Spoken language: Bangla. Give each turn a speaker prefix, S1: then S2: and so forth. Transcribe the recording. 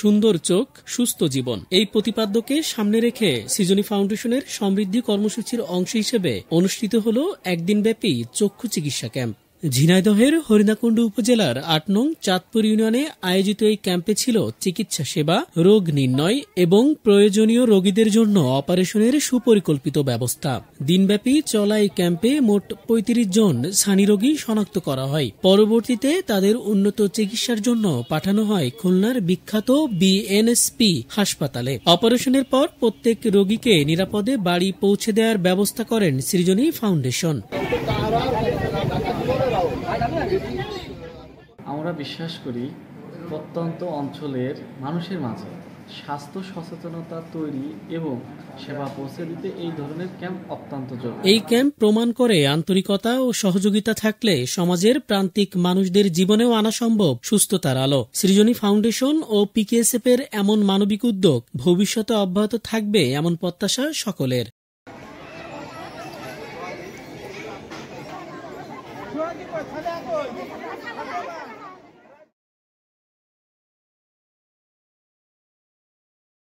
S1: সুন্দর চোখ, সুস্থ জীবন এই প্রতিপাদ্যকে সামনে রেখে সৃজনী ফাউন্ডেশনের সমৃদ্ধি কর্মসূচির অংশ হিসেবে অনুষ্ঠিত হল একদিনব্যাপী চক্ষু চিকিৎসা ক্যাম্প। ঝিনাইদহের হরিণাকুণ্ডু উপজেলার ৮ নং চাঁদপুর ইউনিয়নে আয়োজিত এই ক্যাম্পে ছিল চিকিৎসা সেবা, রোগ নির্ণয় এবং প্রয়োজনীয় রোগীদের জন্য অপারেশনের সুপরিকল্পিত ব্যবস্থা। দিনব্যাপী চলা এই ক্যাম্পে মোট ৩৫ জন ছানি রোগী শনাক্ত করা হয়। পরবর্তীতে তাদের উন্নত চিকিৎসার জন্য পাঠানো হয় খুলনার বিখ্যাত বিএনএসপি হাসপাতালে। অপারেশনের পর প্রত্যেক রোগীকে নিরাপদে বাড়ি পৌঁছে দেওয়ার ব্যবস্থা করেন সৃজনী ফাউন্ডেশন।
S2: আমরা বিশ্বাস করি প্রত্যন্ত অঞ্চলের মানুষের মাঝে স্বাস্থ্য সচেতনতা তৈরি এবং সেবা পৌঁছে দিতে এই ধরনের ক্যাম্প অত্যন্ত জরুরি।
S1: এই ক্যাম্প প্রমাণ করে আন্তরিকতা ও সহযোগিতা থাকলে সমাজের প্রান্তিক মানুষদের জীবনেও আনা সম্ভব সুস্থতার আলো। সৃজনী ফাউন্ডেশন ও পিকেএসএফ এর এমন মানবিক উদ্যোগ ভবিষ্যতে অব্যাহত থাকবে এমন প্রত্যাশা সকলের।
S3: Jual di mana?